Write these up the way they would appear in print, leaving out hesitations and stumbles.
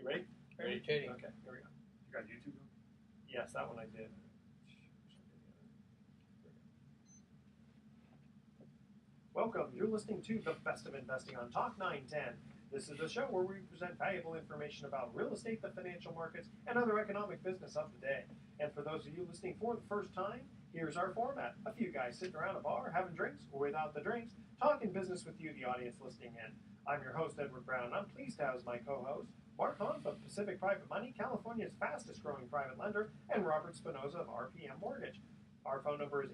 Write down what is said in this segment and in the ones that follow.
You ready? Ready. Okay, here we go. You got YouTube going? Yes, that one I did. Welcome. You're listening to The Best of Investing on Talk 910. This is a show where we present valuable information about real estate, the financial markets, and other economic business of the day. And for those of you listening for the first time, here's our format. A few guys sitting around a bar, having drinks, or without the drinks, talking business with you, the audience listening in. I'm your host, Edward Brown, and I'm pleased to have as my co-host Mark Humph of Pacific Private Money, California's fastest growing private lender, and Robert Spinoza of RPM Mortgage. Our phone number is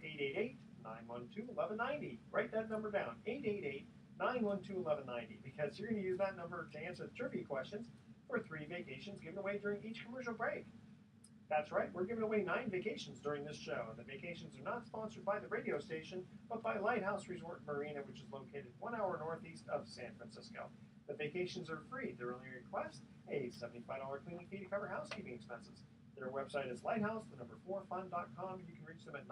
888-912-1190. Write that number down, 888-912-1190, because you're going to use that number to answer the trivia questions for 3 vacations given away during each commercial break. That's right, we're giving away 9 vacations during this show, and the vacations are not sponsored by the radio station, but by Lighthouse Resort Marina, which is located 1 hour northeast of San Francisco. The vacations are free. Their only request, a $75 cleaning fee to cover housekeeping expenses. Their website is lighthouse4fun.com. You can reach them at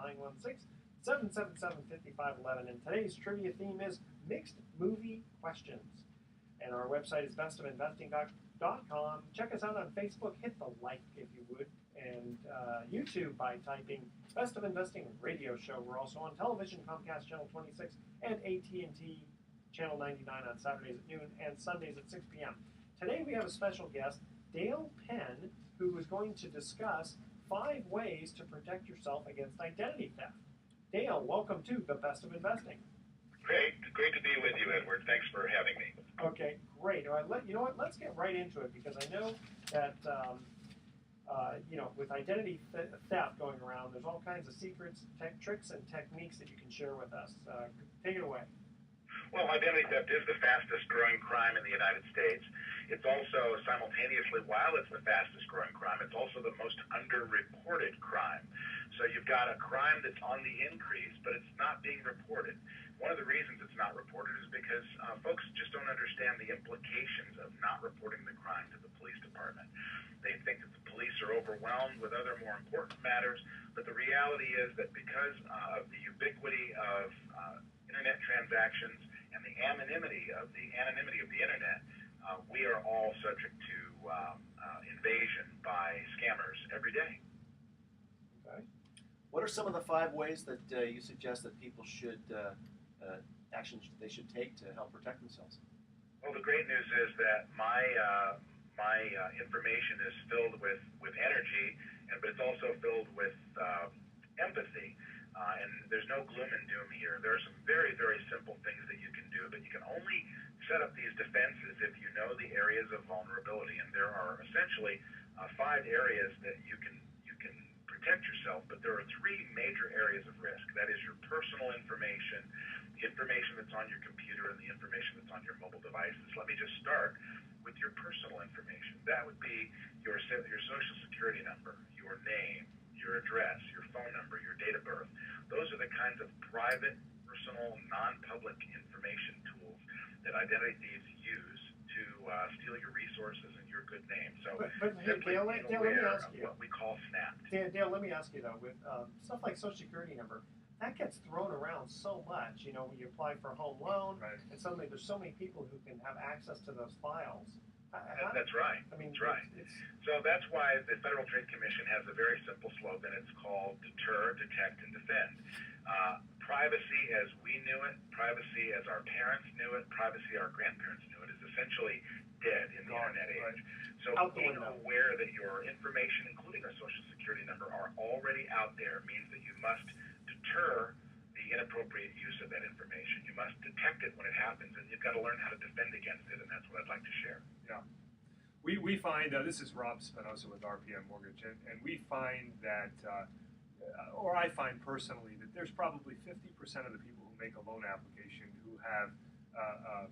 916-777-5511. And today's trivia theme is mixed movie questions. And our website is bestofinvesting.com. Check us out on Facebook. Hit the like if you would. And YouTube by typing Best of Investing Radio Show. We're also on television, Comcast Channel 26 and AT&T Channel 99 on Saturdays at noon and Sundays at 6 p.m. Today we have a special guest, Dale Penn, who is going to discuss 5 ways to protect yourself against identity theft. Dale, welcome to The Best of Investing. Great to be with you, Edward. Thanks for having me. Okay, great. All right, you know what? Let's get right into it because I know that with identity theft going around, there's all kinds of secrets, tricks, and techniques that you can share with us. Take it away. Well, identity theft is the fastest growing crime in the United States. It's also simultaneously, while it's the fastest growing crime, it's also the most underreported crime. So you've got a crime that's on the increase, but it's not being reported. One of the reasons it's not reported is because folks just don't understand the implications of not reporting the crime to the police department. They think that the police are overwhelmed with other more important matters, but the reality is that because of the ubiquity of internet transactions and the anonymity of the internet, we are all subject to invasion by scammers every day. Okay. What are some of the 5 ways that you suggest that people should actions they should take to help protect themselves? Well, the great news is that my information is filled with energy, but it's also filled with empathy. And there's no gloom and doom here. There are some very, very simple things that you can do, but you can only set up these defenses if you know the areas of vulnerability. And there are essentially 5 areas that you can protect yourself, but there are 3 major areas of risk. That is your personal information, the information that's on your computer, and the information that's on your mobile devices. Let me just start with your personal information. That would be your Social Security number, your name, your address, your phone number, your date of birth. Those are the kinds of private, personal, non-public information tools that identity thieves use to steal your resources and your good name. So, but hey, Dale, let me ask you. What we call snapped. Dale, let me ask you though, with stuff like Social Security number, that gets thrown around so much. You know, when you apply for a home loan, Right. and suddenly there's so many people who can have access to those files. That's right. I mean, that's right. So that's why the Federal Trade Commission has a very simple slogan. It's called Deter, Detect, and Defend. Privacy as we knew it, privacy as our parents knew it, privacy our grandparents knew it, is essentially dead in the internet age. Right. So being aware that your information, including a Social Security number, are already out there means that you must deter the inappropriate use of that information. You must detect it when it happens, and you've got to learn how to defend against it, and that's what I'd like to share. Yeah. We find, this is Rob Spinoza with RPM Mortgage, and we find that, or I find personally, that there's probably 50% of the people who make a loan application who have a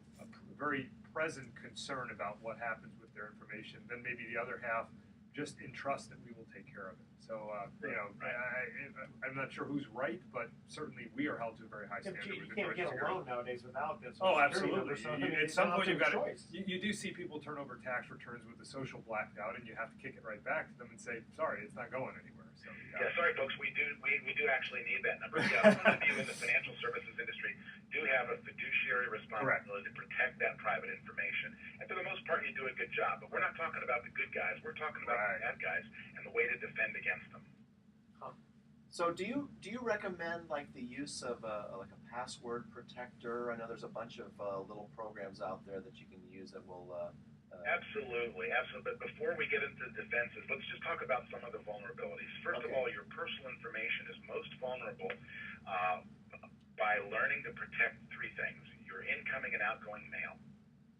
very present concern about what happens with their information. Then maybe the other half just entrust that we will take care of it. So, I'm not sure who's right, but certainly we are held to a very high standard. You can't get a loan nowadays without this. Oh, absolutely. At some point, you've got to. choice. You do see people turn over tax returns with the social blacked out, and you have to kick it right back to them and say, "Sorry, it's not going anywhere." So, yeah, sorry, folks. We do actually need that number. Yeah, some of you in the financial services industry do have a fiduciary responsibility to protect that private information, and for the most part, you do a good job. But we're not talking about the good guys. We're talking about the bad guys and the way to defend against them. So do you recommend like the use of like a password protector? I know there's a bunch of little programs out there that you can use that will. Absolutely. But before we get into defenses, let's just talk about some of the vulnerabilities. First of all, your personal information is most vulnerable by learning to protect three things: your incoming and outgoing mail.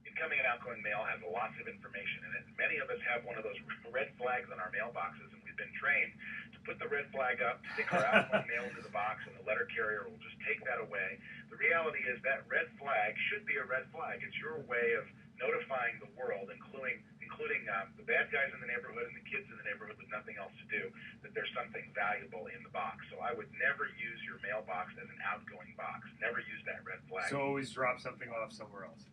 Incoming and outgoing mail has lots of information in it. Many of us have one of those red flags on our mailboxes, and we've been trained to put the red flag up, stick our outgoing mail into the box, and the letter carrier will just take that away. The reality is that red flag should be a red flag. It's your way of notifying the world, including the bad guys in the neighborhood and the kids in the neighborhood with nothing else to do, that there's something valuable in the box. So I would never use your mailbox as an outgoing box. Never use that red flag. So always drop something off somewhere else.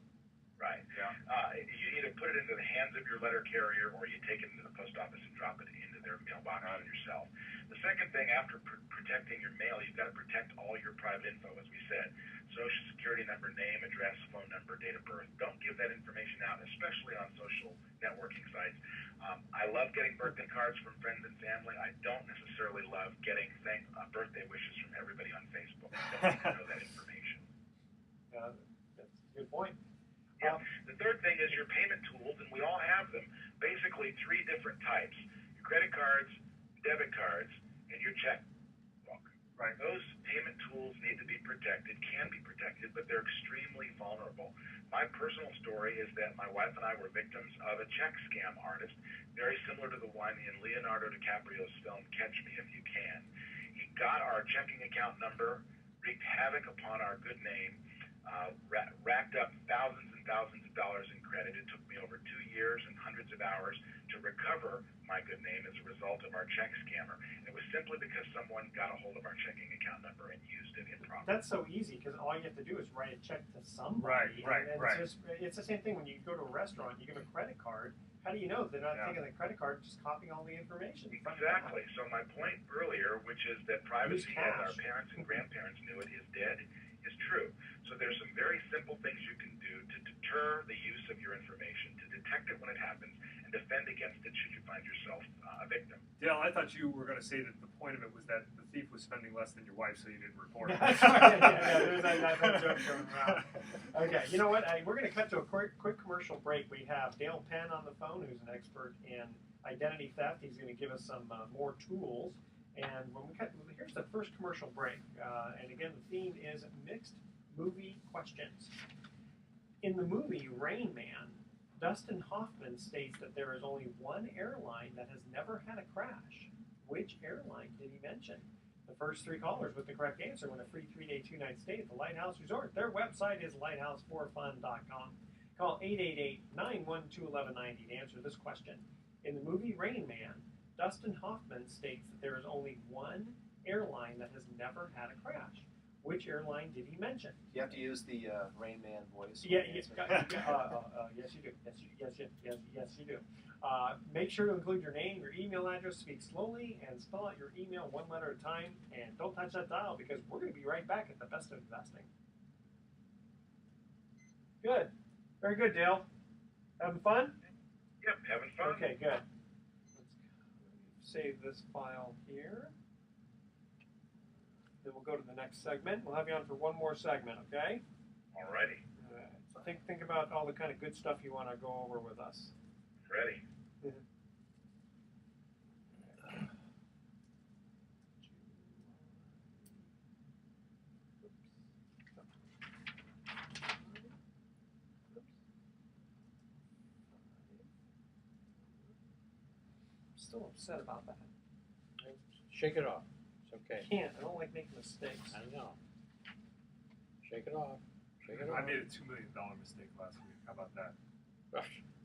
Right. Yeah. You either put it into the hands of your letter carrier or you take it into the post office and drop it into their mailbox yourself. The second thing, after protecting your mail, you've got to protect all your private info, as we said. Social security number, name, address, phone number, date of birth. Don't give that information out, especially on social networking sites. I love getting birthday cards from friends and family. I don't necessarily love getting birthday wishes from everybody on Facebook. I don't need to know that information. That's a good point. Yeah. The third thing is your payment tools, and we all have them. Basically, three different types: your credit cards, debit cards, and your checkbook. Right. Those payment tools need to be protected, can be protected, but they're extremely vulnerable. My personal story is that my wife and I were victims of a check scam artist, very similar to the one in Leonardo DiCaprio's film Catch Me If You Can. He got our checking account number, wreaked havoc upon our good name, racked up thousands and thousands of dollars in credit. It took me over 2 years and hundreds of hours to recover my good name as a result of our check scammer. It was simply because someone got a hold of our checking account number and used it improperly. That's so easy because all you have to do is write a check to somebody. Right. It's the same thing when you go to a restaurant, you give a credit card. How do you know they're not taking the credit card, just copying all the information? Exactly. So my point earlier, which is that privacy, as our parents and grandparents knew it, is dead, is true. So there's some very simple things you can do to deter the use of your information, to detect it when it happens, and defend against it should you find yourself a victim. Dale, I thought you were going to say that the point of it was that the thief was spending less than your wife, so you didn't report it. There's that joke going around. Okay, you know what? We're going to cut to a quick commercial break. We have Dale Penn on the phone, who's an expert in identity theft. He's going to give us some more tools. And when we cut, here's the first commercial break. And again, the theme is mixed movie questions. In the movie Rain Man, Dustin Hoffman states that there is only one airline that has never had a crash. Which airline did he mention? The first three callers with the correct answer win a free 3-day, 2-night stay at the Lighthouse Resort. Their website is lighthouse4fun.com. Call 888-912-1190 to answer this question. In the movie Rain Man, Dustin Hoffman states that there is only one airline that has never had a crash. Which airline did he mention? You have to use the Rain Man voice. Yes, you do. Yes, you do. Make sure to include your name, your email address, speak slowly, and spell out your email one letter at a time. And don't touch that dial because we're going to be right back at the Best of Investing. Good. Very good, Dale. Having fun? Yep, having fun. Okay, good. Let's save this file here. Then we'll go to the next segment. We'll have you on for one more segment, okay? Alrighty. All right. So think about all the kind of good stuff you want to go over with us. Ready. I'm still upset about that. Shake it off. It's okay. I can't. I don't like making mistakes. I know. Shake it off. Shake it off. I made a $2 million mistake last week. How about that?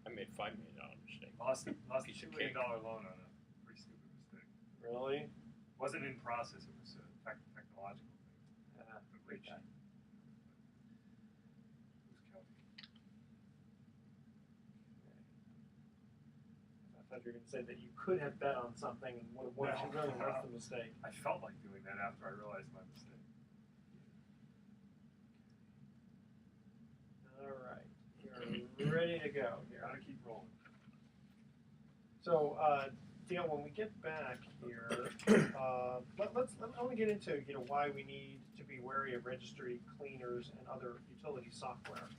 I made $5 million mistake. Lost a Piece $2 of million cake. loan on a pretty stupid mistake. Really? Wasn't in process. It was a technological thing. Great guy. Who's counting? I thought you were going to say that you could have bet on something and would have won $2 million. That's the mistake. I felt like doing that after I realized my mistake. All right. You're ready to go here. Gotta keep rolling. So, Dale, when we get back here, let me get into why we need to be wary of registry cleaners and other utility software.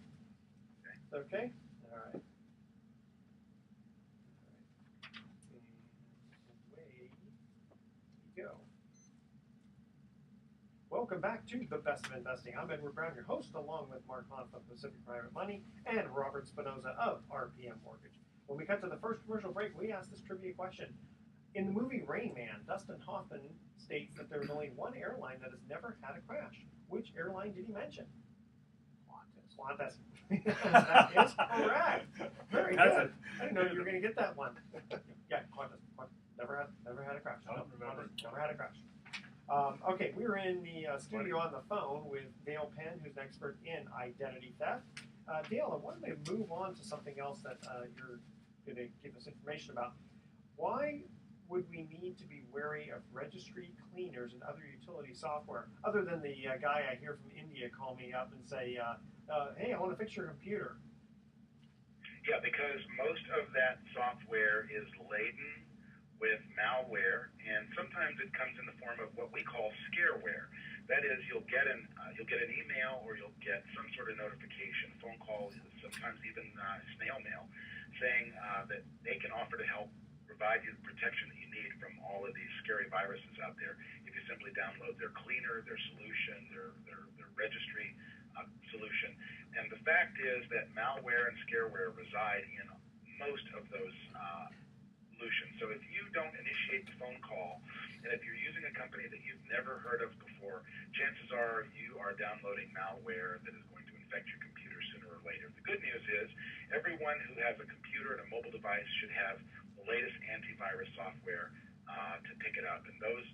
Okay? All right. And away we go. Welcome back to The Best of Investing. I'm Edward Brown, your host, along with Mark Hunt of Pacific Private Money and Robert Spinoza of RPM Mortgage. When we cut to the first commercial break, we asked this trivia question. In the movie Rain Man, Dustin Hoffman states that there is only one airline that has never had a crash. Which airline did he mention? Qantas. That is correct. Very good. I didn't know you were going to get that one. Yeah, Qantas. Never had a crash. Don't remember. Qantas never had a crash. Okay, we're in the studio on the phone with Dale Penn, who's an expert in identity theft. Dale, I wanted to move on to something else that you're going to give us information about. Why would we need to be wary of registry cleaners and other utility software, other than the guy I hear from India call me up and say, hey, I want to fix your computer? Yeah, because most of that software is laden with malware, and sometimes it comes in the form of what we call scareware. That is, you'll get an email or you'll get some sort of notification, phone call, sometimes even snail mail, saying that they can offer to help provide you the protection that you need from all of these scary viruses out there if you simply download their cleaner, their solution, their registry solution. And the fact is that malware and scareware reside in most of those solutions. So if you don't initiate the phone call, and if you're using a company that you've never heard of before, chances are you are downloading malware that is going to infect your computer sooner or later. The good news is everyone who has a computer and a mobile device should have the latest antivirus software to pick it up. And those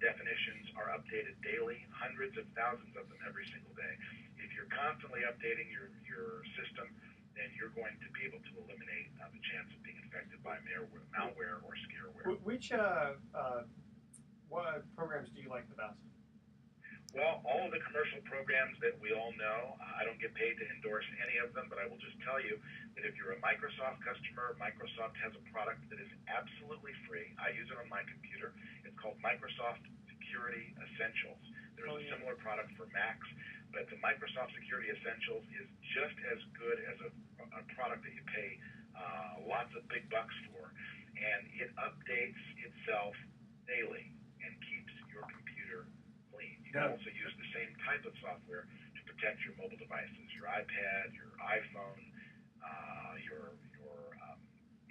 definitions are updated daily, hundreds of thousands of them every single day. If you're constantly updating your system, then you're going to be able to eliminate the chance of being infected by malware or scareware. Which what programs do you like the best? Well, all of the commercial programs that we all know, I don't get paid to endorse any of them, but I will just tell you that if you're a Microsoft customer, Microsoft has a product that is absolutely free. I use it on my computer. It's called Microsoft Security Essentials. There's a similar product for Macs, but the Microsoft Security Essentials is just as good as a product that you pay lots of big bucks for, and it updates itself daily and keeps your computer clean. You can also use the same type of software to protect your mobile devices, your iPad, your iPhone, your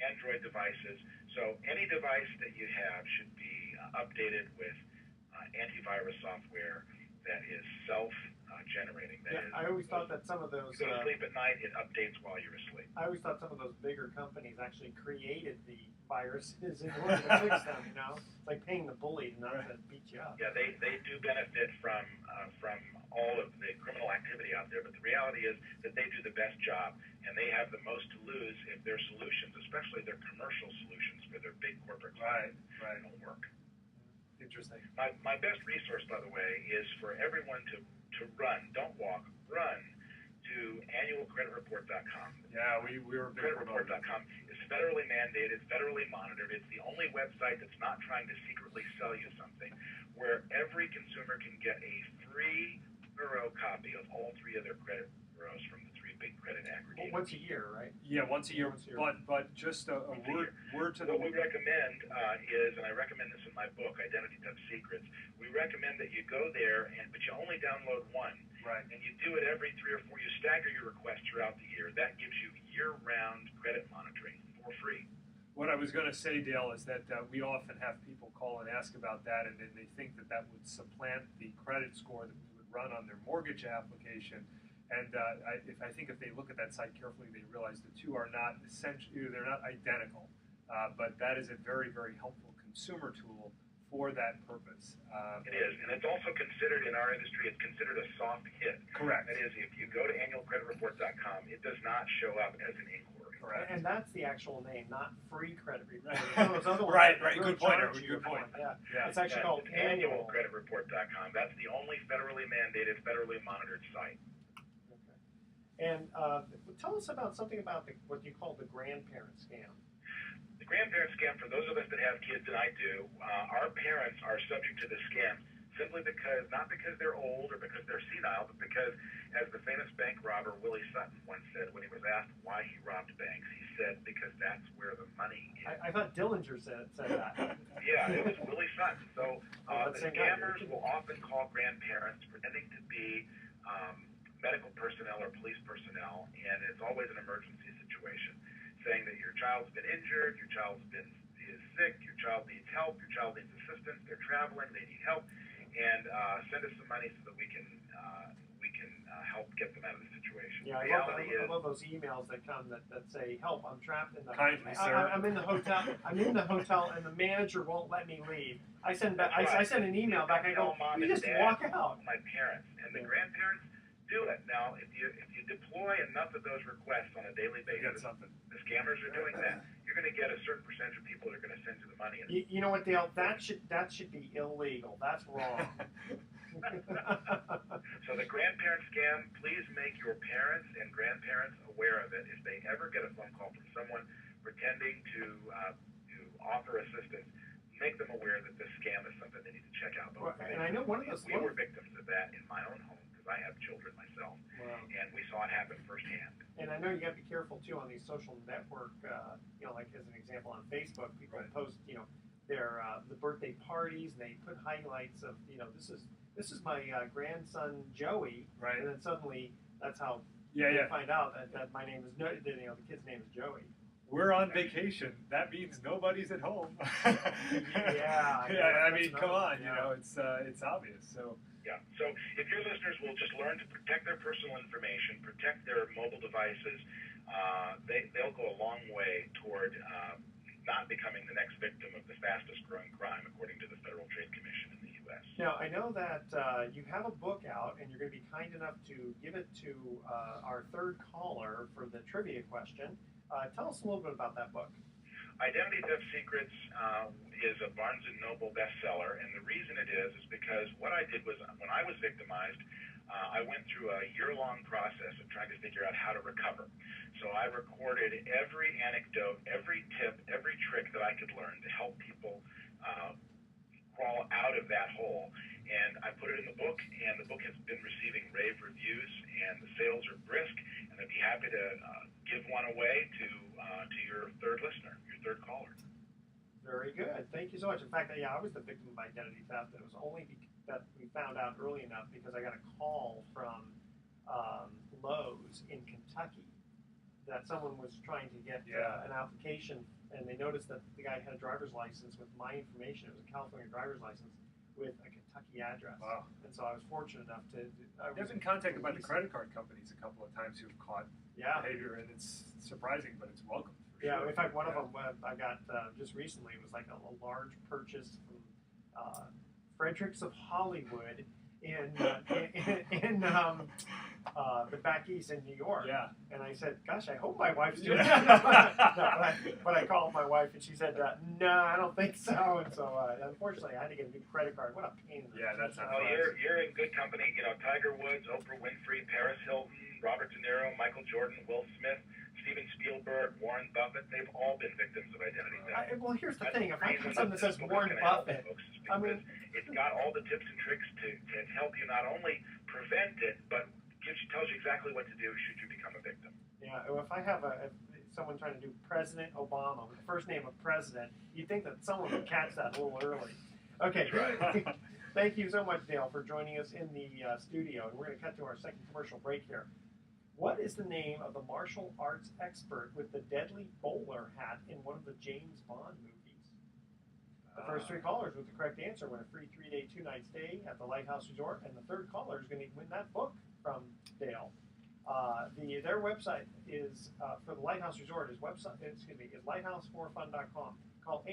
Android devices. So any device that you have should be updated with antivirus software that is self-generating. I always thought that some of those... You go to sleep at night, it updates while you're asleep. I always thought some of those bigger companies actually created the viruses in order to fix them, you know? It's like paying the bully not to beat you up. Yeah, they do benefit from all of the criminal activity out there, but the reality is that they do the best job, and they have the most to lose if their solutions, especially their commercial solutions for their big corporate clients, don't work. Interesting. My best resource, by the way, is for everyone to run, don't walk, run to annualcreditreport.com. Yeah, we were big Creditreport.com is federally mandated, federally monitored. It's the only website that's not trying to secretly sell you something, where every consumer can get a free, thorough copy of all three of their credit bureaus from the three big credit aggregators. Well, once a year, right? Yeah, once a year. But just a word to the... What we recommend is, and I recommend this in my book, Identity Theft Secrets, we recommend that you go there, but you only download one. Right. And you do it every 3 or 4. You stagger your requests throughout the year. That gives you year-round credit monitoring for free. What I was going to say, Dale, is that we often have people call and ask about that, and then they think that would supplant the credit score that we would run on their mortgage application. And I think if they look at that site carefully, they realize the two are not essentially, they're not identical. But that is a very, very helpful consumer tool for that purpose. It is, and it's also considered in our industry, it's considered a soft hit. Correct. That is, if you go to annualcreditreport.com, it does not show up as an inquiry. Correct. And that's the actual name, not free credit report. Some of those other ones Right, that right. really Good point, charge Eric. you Good point. for it. Yeah. Yeah. It's actually called It's annualcreditreport.com. That's the only federally mandated, federally monitored site. Okay. And tell us about something about what you call the grandparent scam. The grandparent scam, for those of us that have kids, and I do, our parents are subject to this scam simply because, not because they're old or because they're senile, but because, as the famous bank robber Willie Sutton once said when he was asked why he robbed banks, he said, because that's where the money is. I thought Dillinger said that. Yeah, it was Willie Sutton. So Well, the scammers will often call grandparents pretending to be medical personnel or police personnel, and it's always an emergency situation, saying that your child's been injured, your child's is sick, your child needs help, your child needs assistance, they're traveling, they need help, and send us some money so that we can help get them out of the situation. Yeah, I love those emails that come that say, "Help! I'm trapped in the. Kindly, sir. I'm in the hotel. I'm in the hotel, and the manager won't let me leave." I send back. I send an email back. I go, "You just walk out." My parents and the grandparents do it. Now, if you deploy enough of those requests on a daily basis, the scammers are doing that. You're going to get a certain percentage of people that are going to send you the money. You know what, Dale? That should be illegal. That's wrong. So the grandparent scam, please make your parents and grandparents aware of it. If they ever get a phone call from someone pretending to offer assistance, make them aware that this scam is something they need to check out. Well, and I know one of those. We were victims of that in my own home because I have children myself, and we saw it happen firsthand. And I know you got to be careful too on these social network. Like as an example on Facebook, people post their the birthday parties, and they put highlights of this is my grandson Joey, right? And then suddenly that's how you find out that my name is the kid's name is Joey. We're on vacation. That means nobody's at home. Yeah. I mean, come on. It's obvious. So. Yeah. So if your listeners will just learn to protect their personal information, protect their mobile devices, they'll go a long way toward not becoming the next victim of the fastest growing crime, according to the Federal Trade Commission in the U.S. Now, I know that you have a book out, and you're going to be kind enough to give it to our third caller for the trivia question. Tell us a little bit about that book. Identity Theft Secrets is a Barnes & Noble bestseller, and the reason it is because what I did was, when I was victimized, I went through a year-long process of trying to figure out how to recover. So I recorded every anecdote, every tip, every trick that I could learn to help people crawl out of that hole. And I put it in the book, and the book has been receiving rave reviews, and the sales are brisk, and I'd be happy to give one away to your third listener, your third caller. Very good. Thank you so much. In fact, I was the victim of identity theft. It was only that we found out early enough because I got a call from Lowe's in Kentucky that someone was trying to get an application, and they noticed that the guy had a driver's license with my information. It was a California driver's license with a Kentucky address. Wow. And so I was fortunate enough to... I've been contacted by the credit card companies a couple of times who've caught behavior, and it's surprising, but it's welcome. Yeah, in fact, one of them I got just recently, it was like a large purchase from Fredericks of Hollywood in the back east in New York. Yeah. And I said, gosh, I hope my wife's doing that. But I called my wife, and she said, no, I don't think so. And so, unfortunately, I had to get a new credit card. What a pain in the Yeah, that's not you're in good company. Tiger Woods, Oprah Winfrey, Paris Hilton, Robert De Niro, Michael Jordan, Will Smith, Steven Spielberg, Warren Buffett, they've all been victims of identity theft. Well, here's the thing. If I put something that says Warren Buffett, it's got all the tips and tricks to help you not only prevent it, but tells you exactly what to do should you become a victim. Yeah, if I have someone trying to do President Obama with the first name of President, you'd think that someone would catch that a little early. Okay. Right. Thank you so much, Dale, for joining us in the studio. And we're going to cut to our second commercial break here. What is the name of the martial arts expert with the deadly bowler hat in one of the James Bond movies? The first three callers with the correct answer win a free 3-day, 2-night stay at the Lighthouse Resort, and the third caller is going to win that book from Dale. Their website is for the Lighthouse Resort is lighthouse4fun.com. Call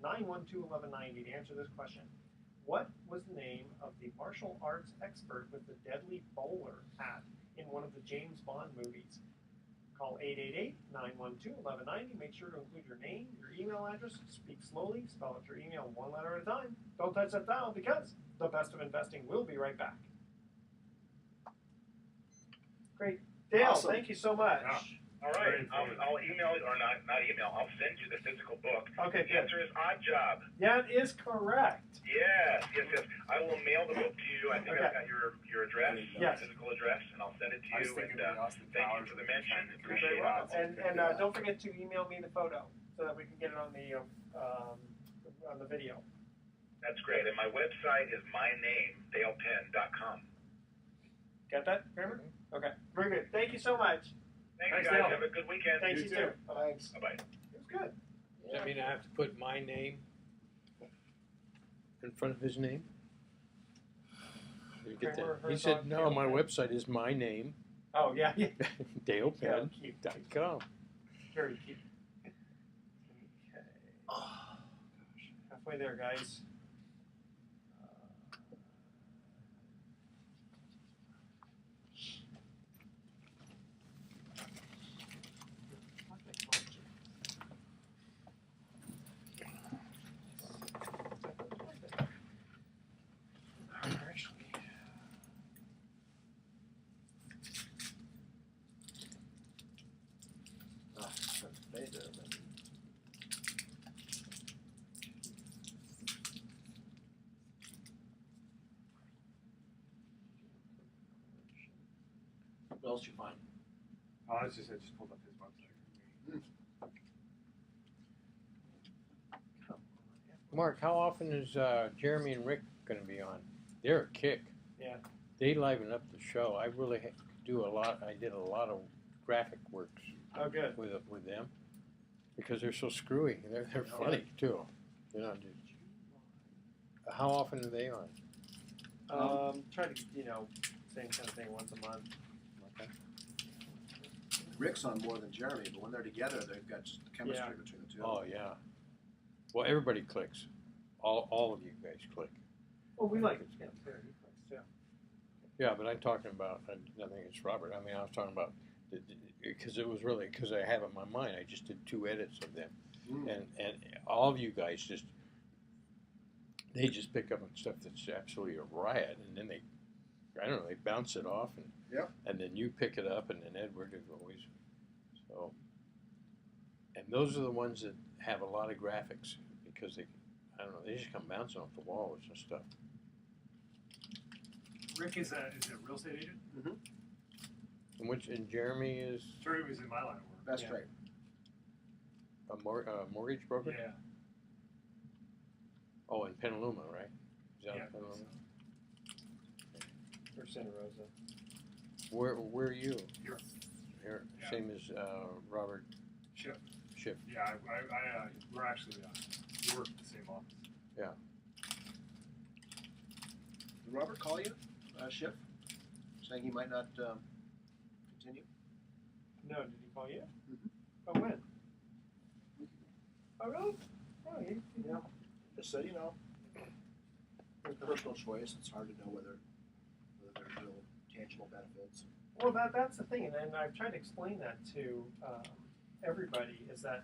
888-912-1190 to answer this question. What was the name of the martial arts expert with the deadly bowler hat in one of the James Bond movies? Call 888-912-1190. Make sure to include your name, your email address. Speak slowly. Spell out your email one letter at a time. Don't touch that dial because the Best of Investing will be right back. Great. Dale, Awesome. thank you so much. Yeah. All right, I'll email it, or not email, I'll send you the physical book. Okay, The good. answer is Odd Job. That is correct. Yes. I will mail the book to you. I think Okay. I've got your address, Yes. physical address, and I'll send it to I was you. thinking And of the Austin thank you Powers for the movie, mention. trying to Appreciate Very it. well. And don't forget to email me the photo so that we can get it on the video. That's great. And my website is myname, DalePenn.com. Got that, Kramer? Okay. Very good. Thank you so much. Thanks, Thanks, guys. Dale. Have a good weekend. Thanks, You you too. too. Thanks. Bye-bye. It was good. Does that mean I have to put my name in front of his name? Did you get Kramer, that? He Herzog, said, no, Dale my Penn." website is my name, Oh, yeah. Yeah. DalePenn.com. Very cute. Okay. Halfway there, guys. What else you find? Oh, I just pulled up his website. Mark, how often is Jeremy and Rick going to be on? They're a kick. Yeah. They liven up the show. I really do a lot. I did a lot of graphic works Oh, good. with them because they're so screwy. They're funny too. You know, how often are they on? Try to, same kind of thing once a month. Okay. Rick's on more than Jeremy, but when they're together, they've got just chemistry Yeah. between the two. Oh yeah. Well, everybody clicks. All of you guys click. Well, we like it. Yeah, very good place, too. Yeah, but I'm talking about nothing against Robert. I mean, I was talking about because it was really because I have it in my mind. I just did 2 edits of them, and all of you guys they just pick up on stuff that's absolutely a riot, and then they bounce it off, and then you pick it up, and then Edward is always so. And those are the ones that have a lot of graphics because they just come bouncing off the walls and stuff. Rick is a real estate agent. And Jeremy is Jeremy was in my line of work. That's Yeah. right. a mortgage broker. Yeah. Oh, in Petaluma, right? Is that Yeah. in Petaluma? Or Santa Rosa. Where are you? Here. Here. Yeah. Same as Robert Schiff. Schiff. Yeah, we're actually we work at the same office. Did Robert call you, Schiff, saying he might not continue? No, did he call you? Mhm. Oh, when? Oh, really? Oh, Yeah. Just said, personal choice. It's hard to know whether there's real tangible benefits. Well, that's the thing, and I've tried to explain that to everybody, is that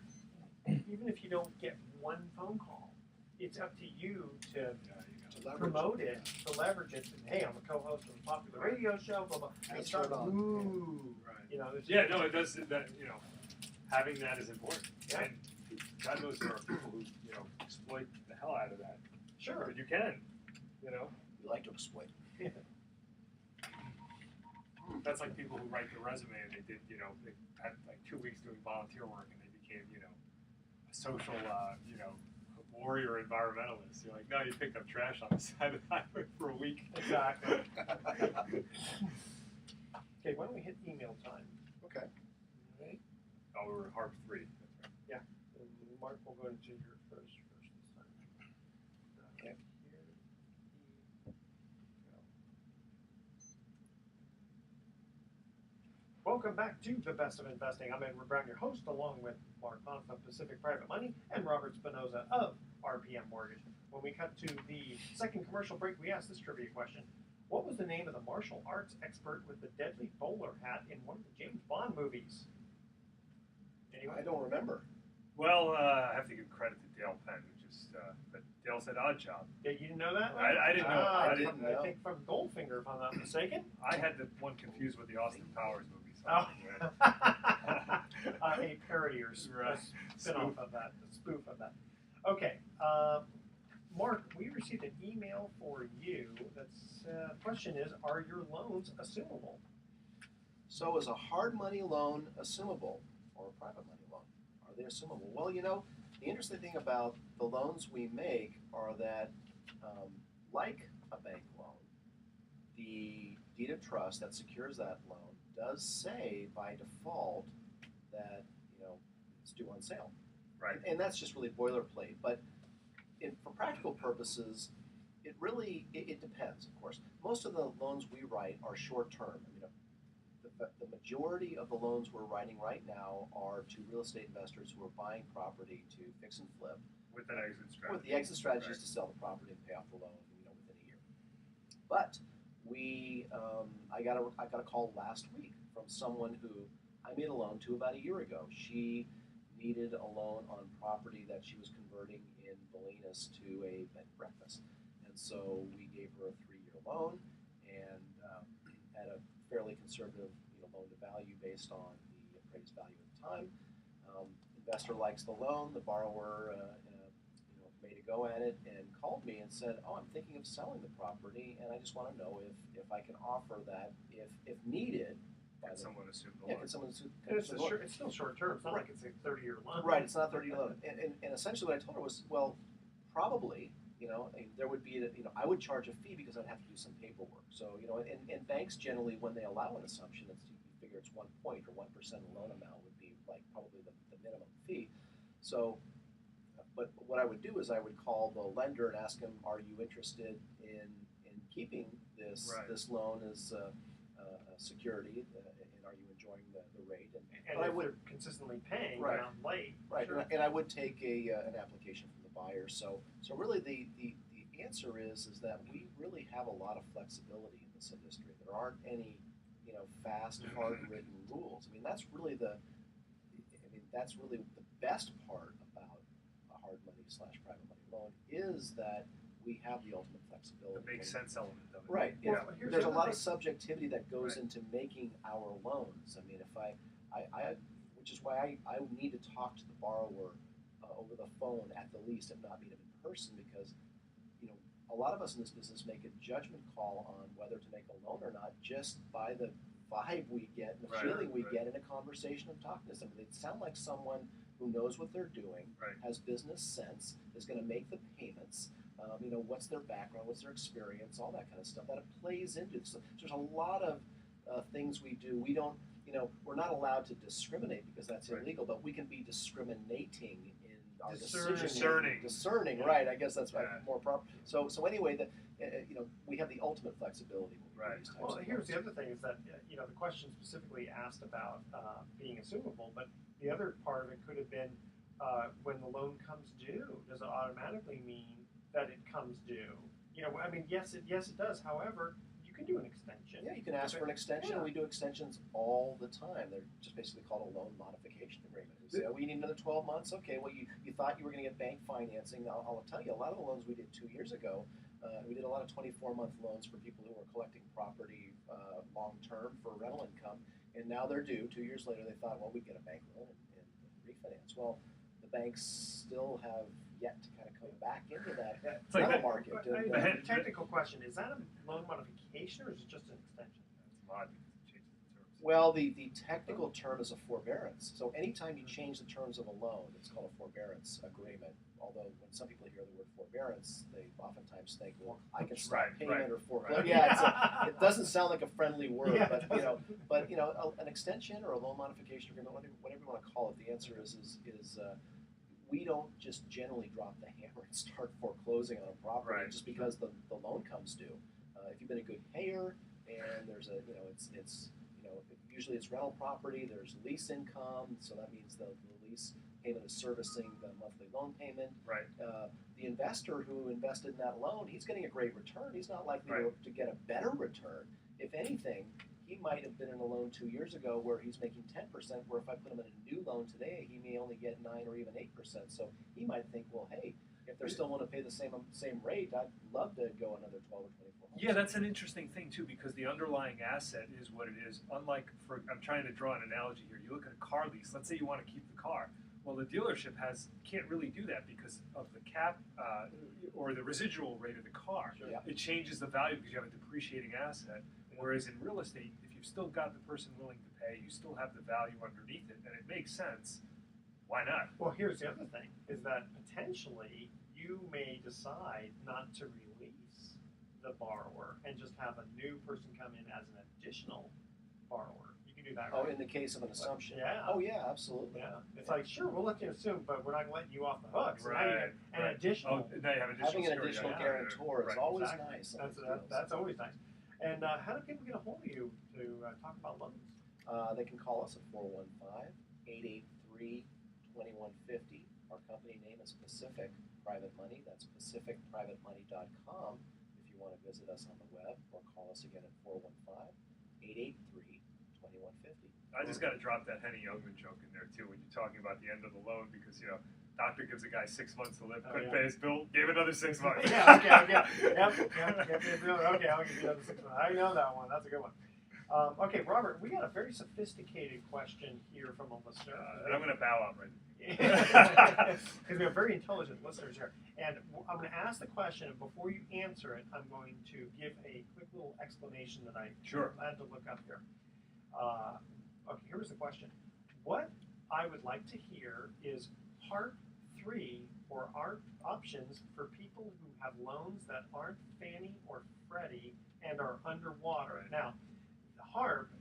even if you don't get one phone call, it's up to you to Yeah, you got To leverage promote it, to leverage it. And, hey, I'm a co-host of a popular radio show, blah, blah. And That's start right on. move. Right. There's Yeah, no, it does. That having that is important. Yeah. And God knows there are people who exploit the hell out of that. Sure. But you can. We like to exploit. That's like people who write the resume and they did, they had like 2 weeks doing volunteer work and they became, a social, warrior environmentalist. You're like, no, you picked up trash on the side of the highway for a week. Exactly. Okay, why don't we hit email time? Okay. All right. Oh, we were Harp 3. And Mark will go into your first this time. Okay. Here we go. Welcome back to The Best of Investing. I'm Edward Brown, your host, along with Mark Ponce of Pacific Private Money and Robert Spinoza of RPM Mortgage. When we cut to the second commercial break, we asked this trivia question. What was the name of the martial arts expert with the deadly bowler hat in one of the James Bond movies? Anyone? I don't remember. Well, I have to give credit to Dale Penn, but Dale said Odd Job. Yeah, you didn't know that? I didn't know. I didn't know. I think from Goldfinger, if I'm not mistaken. I had the one confused with the Austin Powers movie. So A parody or Right. spin-off of that, a spoof of that. Okay, Mark, we received an email for you. That's question is, are your loans assumable? So is a hard money loan assumable or a private money loan? Are they assumable? Well, the interesting thing about the loans we make are that, like a bank loan, the deed of trust that secures that loan does say by default that it's due on sale. Right. And that's just really boilerplate. But for practical purposes, it depends. Of course, most of the loans we write are short term. The majority of the loans we're writing right now are to real estate investors who are buying property to fix and flip. With an exit strategy. With the exit strategy is Right. to sell the property and pay off the loan, within a year. But I got a call last week from someone who I made a loan to about a year ago. She needed a loan on property that she was converting in Bolinas to a bed and breakfast, and so we gave her a 3-year loan and at a fairly conservative loan to value based on the appraised value at the time. Investor likes the loan. The borrower made a go at it and called me and said, "Oh, I'm thinking of selling the property, and I just want to know if I can offer that if needed." Can someone assume the Yeah, loan? can someone assume? It's still short term. It's not like it's a 30-year loan. Right, it's not 30-year loan. And essentially what I told her was, well, probably, there would be, I would charge a fee because I'd have to do some paperwork. So, and banks generally, when they allow an assumption, you figure it's 1 point or 1% of loan amount would be like probably the minimum fee. So, but what I would do is I would call the lender and ask him, are you interested in keeping this loan as security, and are you enjoying the rate? And if they're consistently paying, Right. not late. Right, Sure. and I would take an application from the buyer. So really the answer is that we really have a lot of flexibility in this industry. There aren't any fast, hard-written rules. I mean that's really the best part about a hard money / private money loan is that we have the ultimate flexibility. The makes sense element of it. Right. Well, here's There's the a other lot of thing. subjectivity that goes Right. into making our loans. I mean, if I which is why I need to talk to the borrower over the phone at the least, if not meet him in person, because a lot of us in this business make a judgment call on whether to make a loan or not just by the vibe we get and the Right, feeling we right. get in a conversation of talking to somebody. They sound like someone who knows what they're doing, Right. has business sense, is going to make the payments. What's their background, what's their experience, all that kind of stuff. That plays into it. So there's a lot of things we do. We don't, we're not allowed to discriminate because that's Right. illegal, but we can be discriminating in our Discerning. Discerning, Yeah. right? I guess that's Yeah. more proper. So anyway, we have the ultimate flexibility when we do Right. these types Well, of here's loans. the other thing is that the question specifically asked about being assumable, but the other part of it could have been when the loan comes due. Does it automatically mean that it comes due? Yes, it does. However, you can do an extension. Yeah, you can ask for an extension. Yeah. We do extensions all the time. They're just basically called a loan modification agreement. We say, oh, we need another 12 months. Okay, well, you thought you were going to get bank financing. I'll tell you, a lot of the loans we did 2 years ago, we did a lot of 24-month loans for people who were collecting property long-term for rental income, and now they're due. 2 years later, they thought, well, we'd get a bank loan and refinance. Well, the banks still have yet to kind of come back into that It's like rental that- market. But, And, the technical question, is that a loan modification or is it just an extension? That's odd because it changes the terms. Well, the technical term is a forbearance. So anytime you change the terms of a loan, it's called a forbearance agreement. Although when some people hear the word forbearance, they oftentimes think, well, I can stop Right, payment right, or foreclose. right. Yeah, it doesn't sound like a friendly word, Yeah, but it doesn't. an extension or a loan modification agreement, whatever you want to call it, the answer is we don't just generally drop the hammer and start foreclosing on a property Right. just because the loan comes due. If you've been a good payer and there's a it's usually it's rental property. There's lease income, so that means the lease payment is servicing the monthly loan payment. Right. The investor who invested in that loan, he's getting a great return. He's not likely Right. to get a better return. If anything, he might have been in a loan 2 years ago where he's making 10%, where if I put him in a new loan today, he may only get 9 or even 8%. So he might think, well, hey, if they're still want to pay the same rate, I'd love to go another 12 or 24 months. Yeah, that's an interesting thing too, because the underlying asset is what it is. Unlike, I'm trying to draw an analogy here. You look at a car lease. Let's say you want to keep the car. Well, the dealership can't really do that because of the cap or the residual rate of the car. Sure. Yeah. It changes the value because you have a depreciating asset. Whereas in real estate, if you've still got the person willing to pay, you still have the value underneath it, and it makes sense. Why not? Well, here's the other thing: is that potentially you may decide not to release the borrower and just have a new person come in as an additional borrower. You can do that. Oh, right? in the case of an assumption. Yeah. Oh, yeah, absolutely. Yeah, it's like, sure, we'll let you assume, but we're not letting you off the hook. So now you Right, get an additional. Oh, now you have additional Having an security. additional Yeah, guarantor is right. always Exactly. nice. on these deals. That's always nice. And how do people get a hold of you to talk about loans? They can call us at 415-883-2150. Our company name is Pacific Private Money. That's pacificprivatemoney.com if you want to visit us on the web, or call us again at 415-883-2150. I just got to drop that Henny Youngman joke in there too when you're talking about the end of the loan, because doctor gives a guy 6 months to live, couldn't pay his bill, gave another 6 months. Yeah, okay. Yep, okay, I'll give you another 6 months. I know that one. That's a good one. Okay, Robert, we got a very sophisticated question here from a listener. And I'm going to bow out right now. Because we have very intelligent listeners here. And I'm going to ask the question, and before you answer it, I'm going to give a quick little explanation that I had to look up here. Okay, here's the question. What I would like to hear is part 3 or our options for people who have loans that aren't Fannie or Freddie and are underwater. Right. Now, HARP,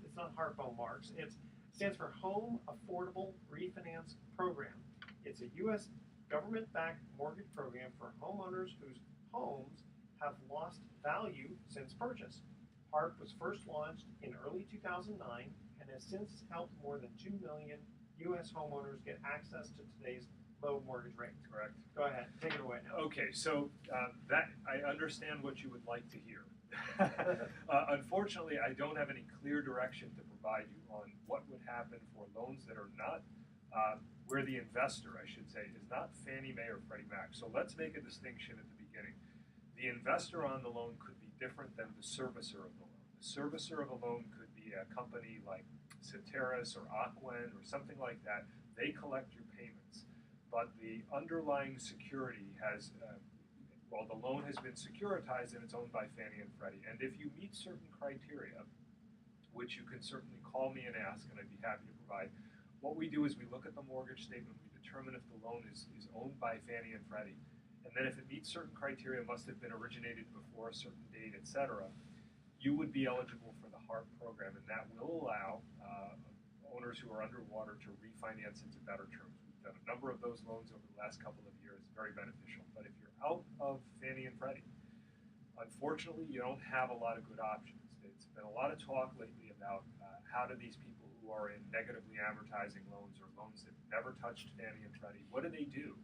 it's not HARP marks, it stands for Home Affordable Refinance Program. It's a U.S. government-backed mortgage program for homeowners whose homes have lost value since purchase. HARP was first launched in early 2009 and has since helped more than 2 million U.S. homeowners get access to today's low mortgage rates. Correct. Go ahead, take it away now. Okay, so that I understand what you would like to hear. Unfortunately, I don't have any clear direction to provide you on what would happen for loans that are not, where the investor, I should say, is not Fannie Mae or Freddie Mac. So let's make a distinction at the beginning. The investor on the loan could be different than the servicer of the loan. The servicer of a loan could be a company like Ceteris or Aquen or something like that. They collect your payments. But the underlying security has, the loan has been securitized and it's owned by Fannie and Freddie. And if you meet certain criteria, which you can certainly call me and ask, and I'd be happy to provide, what we do is we look at the mortgage statement, we determine if the loan is owned by Fannie and Freddie, and then if it meets certain criteria, must have been originated before a certain date, etc., you would be eligible for the HARP program, and that will allow owners who are underwater to refinance into better terms. We've done a number of those loans over the last couple of years, very beneficial. But if you're out of Fannie and Freddie, unfortunately, you don't have a lot of good options. It's been a lot of talk lately about how do these people who are in negatively amortizing loans or loans that never touched Fannie and Freddie, what do they do?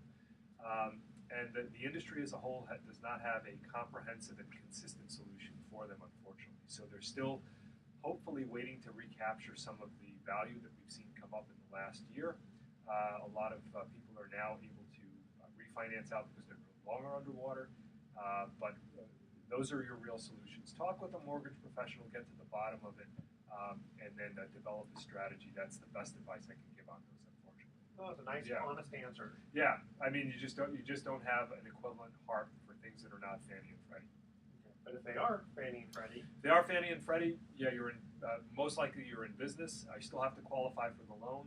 And the industry as a whole does not have a comprehensive and consistent solution for them, unfortunately. So they're still hopefully waiting to recapture some of the value that we've seen come up in the last year. A lot of people are now able to refinance out because they're no longer underwater. But those are your real solutions. Talk with a mortgage professional, get to the bottom of it, and then develop a strategy. That's the best advice I can give on those, unfortunately. Oh, it's a nice, honest answer. Yeah, I mean, you just don't have an equivalent HARP for things that are not Fannie and Freddie. Okay. But if they are Fannie and Freddie, they are Fannie and Freddie. Yeah, you're in. Most likely, you're in business. I still have to qualify for the loan,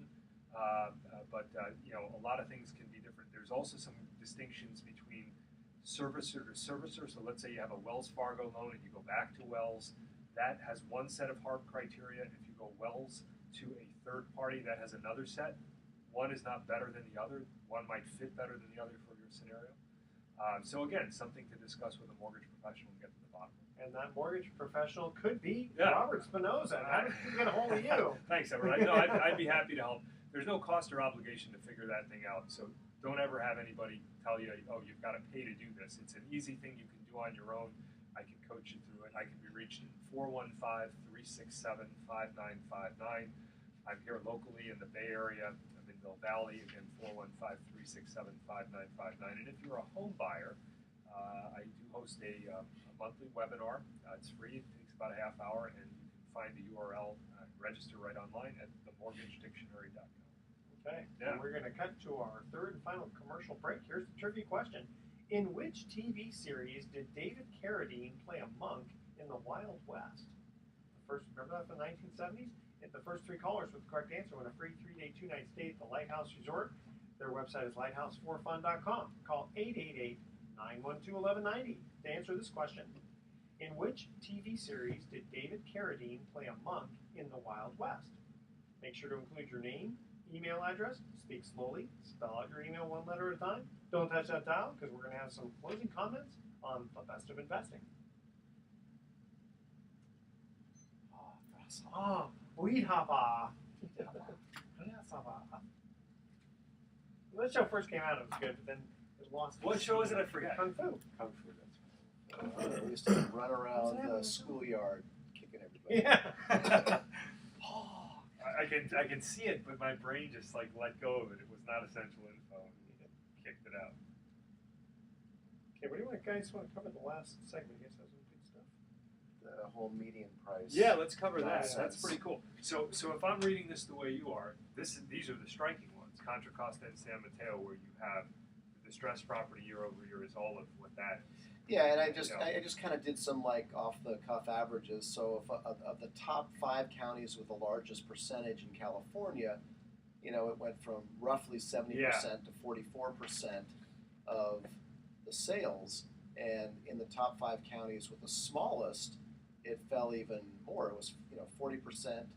but a lot of things can be different. There's also some distinctions between servicer to servicer. So let's say you have a Wells Fargo loan and you go back to Wells. That has one set of HARP criteria. If you go Wells to a third party, that has another set. One is not better than the other. One might fit better than the other for your scenario. So again, something to discuss with a mortgage professional and get to the bottom. And that mortgage professional could be Yeah. Robert Spinoza. How did he get a hold of you? Thanks, Edward. No, I'd be happy to help. There's no cost or obligation to figure that thing out. So don't ever have anybody tell you, oh, you've got to pay to do this. It's an easy thing you can do on your own. I can coach you through it. I can be reached at 415-367-5959. I'm here locally in the Bay Area. I'm in Mill Valley. Again, 415-367-5959. And if you're a home buyer, I do host a monthly webinar. It's free. It takes about a half hour, and you can find the URL, register right online at themortgagedictionary.com. Okay. Yeah. And we're going to cut to our third and final commercial break. Here's the trivia question. In which TV series did David Carradine play a monk in the Wild West? Remember that from the 1970s? If the first three callers with the correct answer win a free 3-day, 2-night stay at the Lighthouse Resort. Their website is lighthouse4fun.com. Call 888-912-1190 to answer this question. In which TV series did David Carradine play a monk in the Wild West? Make sure to include your name, email address, speak slowly, spell out your email one letter at a time. Don't touch that dial because we're going to have some closing comments on the best of investing. Oh, weed hopper. When that show first came out, it was good, but then it lost. What show is it? I forget. Kung Fu. Kung Fu, that's right. We used to run around the schoolyard kicking everybody. Yeah. I can see it, but my brain just like let go of it. It was not essential info. It kicked it out. Okay, what do you guys want to cover the last segment? You guys have some good stuff. The whole median price. Yeah, let's cover that. Nonsense. That's pretty cool. So if I'm reading this the way you are, these are the striking ones. Contra Costa and San Mateo, where you have the distressed property year over year, is all of what that. Yeah, and I just kind of did some like off the cuff averages. So if of the top 5 counties with the largest percentage in California, it went from roughly 70% to 44% of the sales, and in the top 5 counties with the smallest, it fell even more. It was 40%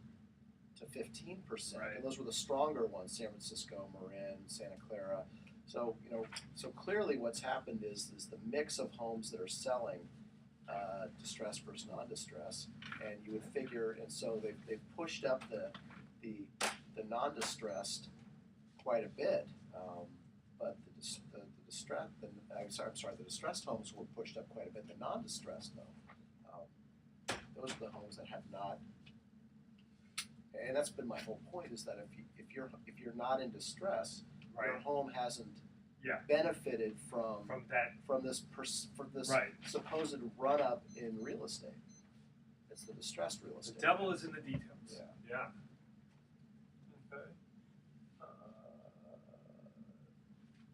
to 15%, Right. and those were the stronger ones: San Francisco, Marin, Santa Clara. So so clearly, what's happened is the mix of homes that are selling, distressed versus non-distressed, and you would figure, and so they've pushed up the non-distressed quite a bit, but the distressed homes were pushed up quite a bit. The non-distressed, though, those are the homes that have not. And that's been my whole point: is that if you're not in distress, Right. your home hasn't Yeah. benefited from that. this Right. supposed run up in real estate. It's the distressed real The estate. devil is in the details. Yeah. Yeah. Okay.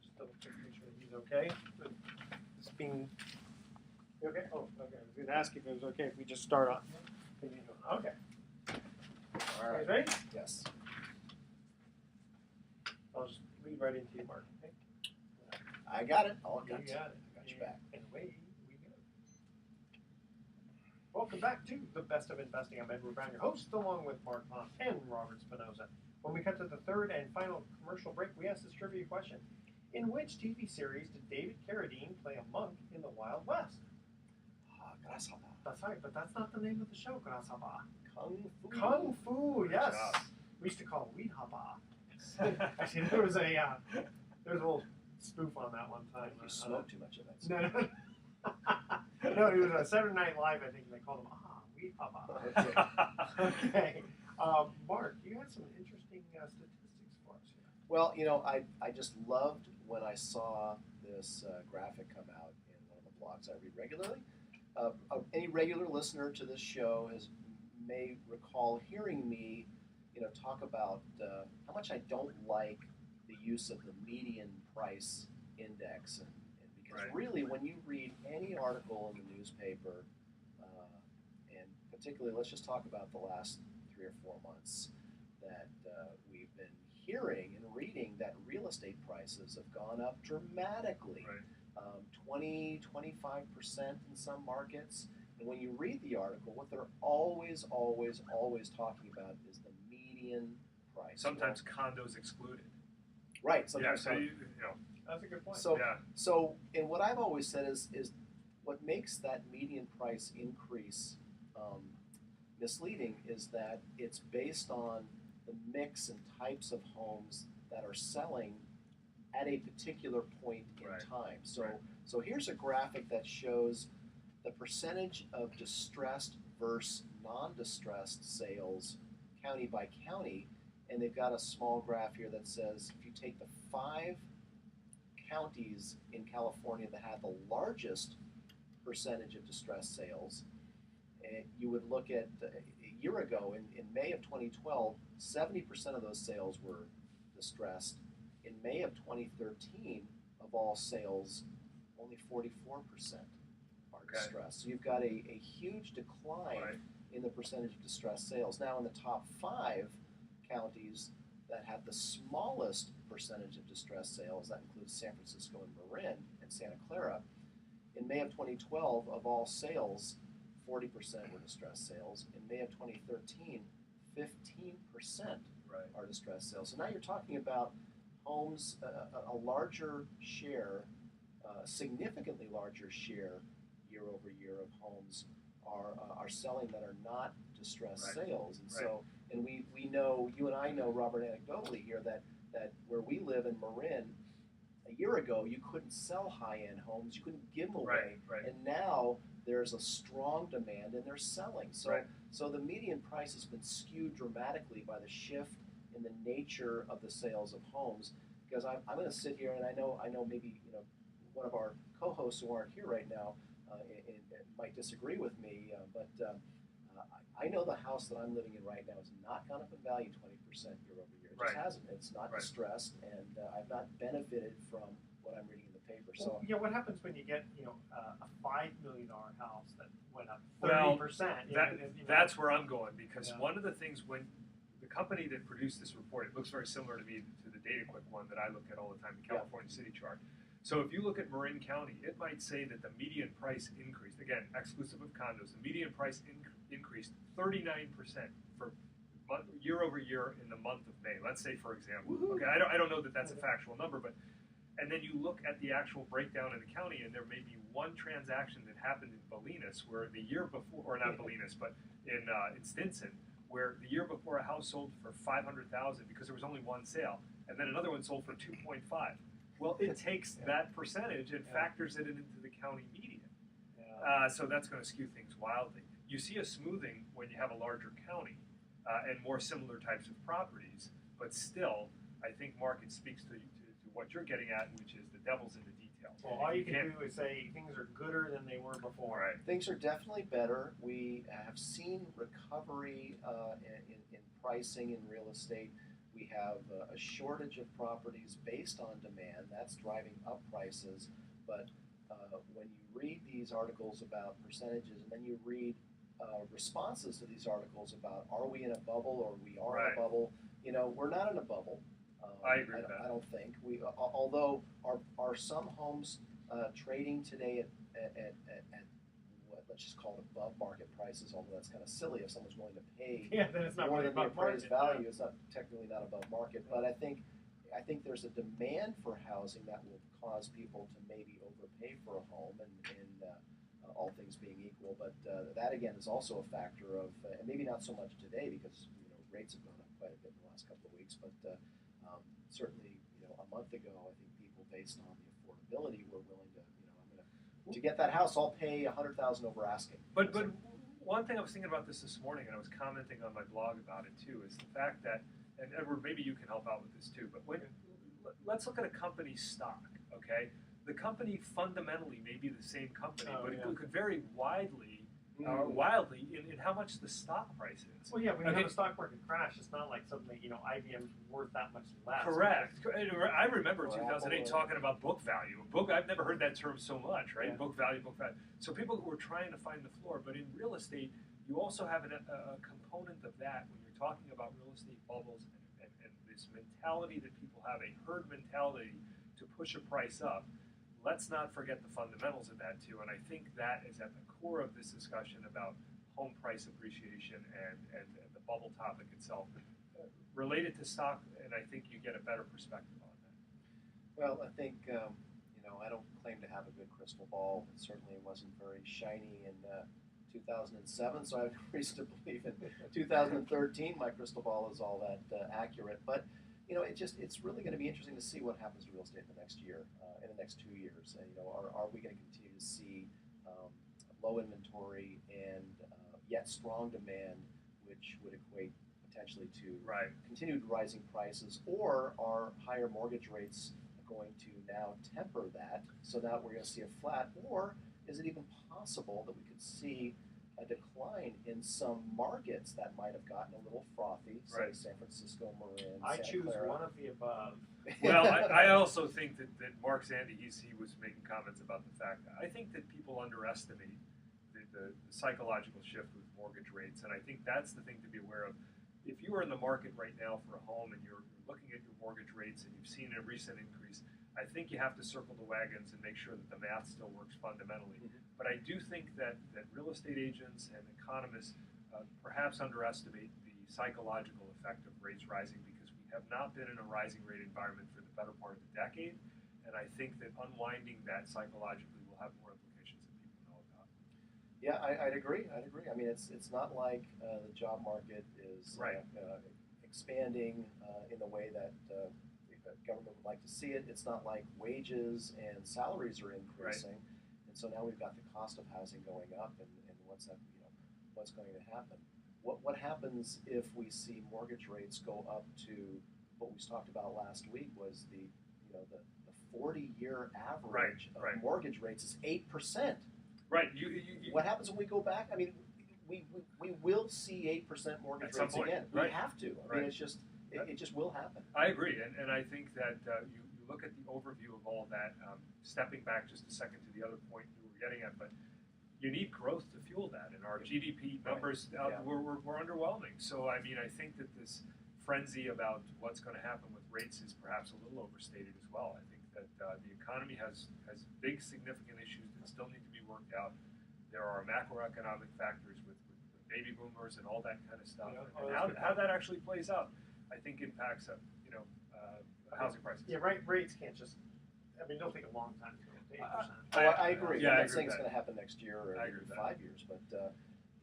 Just double check, make sure he's okay. This being. You okay? Oh, okay. I was going to ask if it was okay if we just start on. Okay. All right. You guys ready? Yes. I'll just lead right into you, Mark. Okay? I got it. All You got got it. Got your back. And away we go. Welcome back to The Best of Investing. I'm Edward Brown, your host, along with Mark Pont and Robert Spinoza. When we cut to the third and final commercial break, we asked this trivia question. In which TV series did David Carradine play a monk in the Wild West? Grasshopper. That's right, but that's not the name of the show, Grasshopper. Kung Fu. Kung Fu, yes. job. We used to call it Weed Hopper. Actually, there was a little spoof on that one time. You smoked too much of that. No, no, it was a Saturday Night Live, I think, and they called him Weed Hopper. Okay. Mark, you had some interesting statistics for us here. Well, I just loved when I saw this graphic come out in one of the blogs I read regularly. Any regular listener to this show may recall hearing me, talk about how much I don't like the use of the median price index, and because Right. really, when you read any article in the newspaper, and particularly, let's just talk about the last 3 or 4 months, that we've been hearing and reading that real estate prices have gone up dramatically. Right. 20, 25% in some markets. And when you read the article, what they're always talking about is the median price. Sometimes condos excluded. Right. Sometimes Yeah. So That's a good point. So, Yeah. and what I've always said is what makes that median price increase misleading is that it's based on the mix and types of homes that are selling at a particular point in Right. time. So, Right. so here's a graphic that shows the percentage of distressed versus non-distressed sales county by county, and they've got a small graph here that says if you take the 5 counties in California that have the largest percentage of distressed sales, and you would look at a year ago in May of 2012, 70% of those sales were distressed. In May of 2013, of all sales, only 44% are distressed. So you've got a huge decline Right. in the percentage of distressed sales. Now, in the top 5 counties that have the smallest percentage of distressed sales, that includes San Francisco and Marin and Santa Clara, in May of 2012, of all sales, 40% were distressed sales. In May of 2013, 15% Right. are distressed sales. So now you're talking about homes, a larger share, significantly larger share year over year of homes are selling that are not distressed Right. sales. And Right. so, and we know, you and I know, Robert, anecdotally here, that where we live in Marin, a year ago you couldn't sell high-end homes, you couldn't give them away, Right. and now there's a strong demand and they're selling. So, Right. so the median price has been skewed dramatically by the shift in the nature of the sales of homes. Because I'm going to sit here, and I know maybe one of our co-hosts who aren't here right now might disagree with me, but I know the house that I'm living in right now has not gone up in value 20% year over year. It just Right. hasn't. It's not Right. distressed, and I've not benefited from what I'm reading in the paper. So Well, what happens when you get a $5 million house that went up Well, 30%? That's where I'm going, because Yeah. one of the things when the company that produced this report, it looks very similar to me to the DataQuick one that I look at all the time, the California City Chart. So if you look at Marin County, it might say that the median price increased, again, exclusive of condos, the median price increased 39% for year over year in the month of May. Let's say, for example. Woohoo. Okay, I don't know that that's a factual number, but and then you look at the actual breakdown in the county, and there may be one transaction that happened in Bolinas where the year before, or not Bolinas, but in Stinson, where the year before a house sold for $500,000 because there was only one sale, and then another one sold for 2.5. Well, it takes that percentage and factors it into the county median. So that's going to skew things wildly. You see a smoothing when you have a larger county and more similar types of properties, but still, I think market speaks to what you're getting at, which is the devil's in the details. Well, all you can do is say things are gooder than they were before. Right. things are definitely better. We have seen recovery in pricing in real estate. We have a shortage of properties based on demand. That's driving up prices. But when you read these articles about percentages, and then you read responses to these articles about are we in a bubble or we are in Right. a bubble, we're not in a bubble. I agree with that. I don't think although are some homes trading today at what, let's just call it above market prices, although that's kind of silly if someone's willing to pay Yeah, then it's not more really than the above appraised market, value. It's not technically not above market, but I think there's a demand for housing that will cause people to maybe overpay for a home, and all things being equal. But that again is also a factor of, and maybe not so much today because rates have gone up quite a bit in the last couple of weeks, but certainly a month ago I think people based on the affordability were willing to to get that house I'll pay $100,000 over asking. But one thing I was thinking about this morning, and I was commenting on my blog about it too, is the fact that, and Edward, maybe you can help out with this too, but let's look at a company's stock, okay? The company fundamentally may be the same company, but it could vary wildly in how much the stock price is. Well, yeah, when you have a stock market crash, it's not like suddenly IBM's worth that much less. Correct. I remember in Or 2008 Apple. talking about book value. I've never heard that term so much, right? Yeah. Book value. So people were trying to find the floor, but in real estate, you also have a component of that when you're talking about real estate bubbles and this mentality that people have, a herd mentality to push a price up. Let's not forget the fundamentals of that too, and I think that is at the core of this discussion about home price appreciation and the bubble topic itself. Related to stock, and I think you get a better perspective on that. Well, I think I don't claim to have a good crystal ball. It certainly wasn't very shiny in 2007, so I have reason to believe in 2013 my crystal ball is all that accurate. But it's really going to be interesting to see what happens to real estate in the next year, in the next 2 years. Are we going to continue to see low inventory and yet strong demand, which would equate potentially to continued rising prices, or are higher mortgage rates going to now temper that so that we're going to see a flat, or is it even possible that we could see a decline in some markets that might have gotten a little frothy, say San Francisco, Marin, I Santa choose Clara. one of the above. Well, I also think that Mark Zandy, he was making comments about the fact that I think that people underestimate the psychological shift with mortgage rates, and I think that's the thing to be aware of. If you are in the market right now for a home and you're looking at your mortgage rates and you've seen a recent increase, I think you have to circle the wagons and make sure that the math still works fundamentally. But I do think that real estate agents and economists perhaps underestimate the psychological effect of rates rising, because we have not been in a rising rate environment for the better part of the decade, and I think that unwinding that psychologically will have more implications than people know about. Yeah, I'd agree. I mean, it's not like the job market is expanding in the way that the government would like to see it. It's not like wages and salaries are increasing, and so now we've got the cost of housing going up, and what's going to happen? What happens if we see mortgage rates go up to what we talked about last week was the 40-year average of mortgage rates is 8%. Right. What happens when we go back? I mean, we will see 8% mortgage rates again. We have to. I mean, it's just it just will happen. I agree, and I think that you look at the overview of all that. Stepping back just a second to the other point you were getting at, but you need growth to fuel that, and our GDP numbers were underwhelming. So I mean, I think that this frenzy about what's going to happen with rates is perhaps a little overstated as well. I think that the economy has big, significant issues that still need to be worked out. There are macroeconomic factors with baby boomers and all that kind of stuff, and how that actually plays out, I think impacts housing prices. Yeah, rates can't just. I mean, it'll take a long time to go up to 8%. I agree. Yeah, I'm not saying it's going to happen next year or in 5 years, but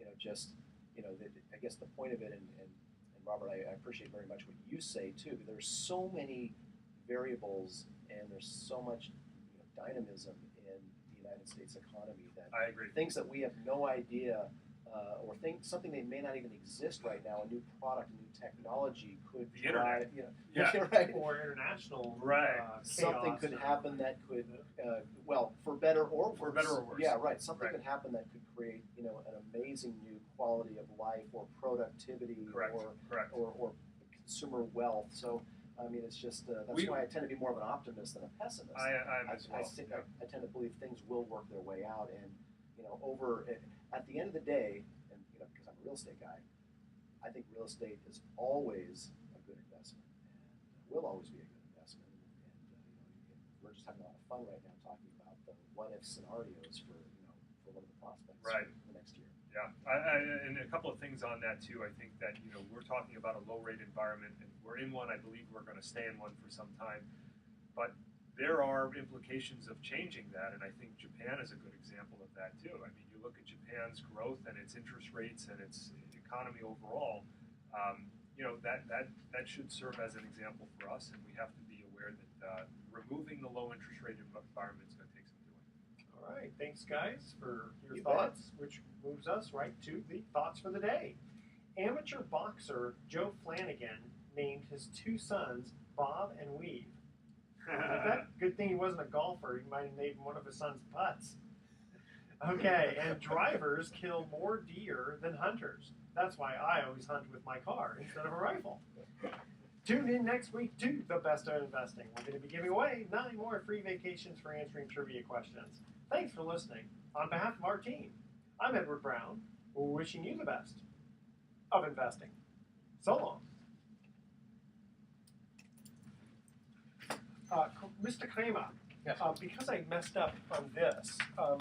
I guess the point of it, and Robert, I appreciate very much what you say too. But there's so many variables and there's so much dynamism in the United States economy that I agree. Things that we have no idea, or something that may not even exist right now, a new product, a new technology could drive, or international, something could happen that could, for better or worse. For better or worse. Yeah, right. Something could happen that could create, an amazing new quality of life or productivity or consumer wealth. So, I mean, it's just that's why I tend to be more of an optimist than a pessimist. I tend to believe things will work their way out, and at the end of the day, and because I'm a real estate guy, I think real estate is always a good investment, and will always be a good investment. And we're just having a lot of fun right now talking about the what-if scenarios for one of the prospects for the next year. Yeah, and a couple of things on that too. I think that we're talking about a low-rate environment, and we're in one. I believe we're going to stay in one for some time, but there are implications of changing that, and I think Japan is a good example of that too. I mean, you look at Japan's growth and its interest rates and its economy overall. That should serve as an example for us, and we have to be aware that removing the low interest rate environment is going to take some doing. All right, thanks guys for your thoughts, which moves us right to the thoughts for the day. Amateur boxer Joe Flanagan named his 2 sons Bob and Weave. Good thing he wasn't a golfer. He might have named one of his sons Putts. Okay, and drivers kill more deer than hunters. That's why I always hunt with my car instead of a rifle. Tune in next week to The Best of Investing. We're going to be giving away 9 more free vacations for answering trivia questions. Thanks for listening. On behalf of our team, I'm Edward Brown. We're wishing you the best of investing. So long. Mr. Kramer, yes. Because I messed up on this,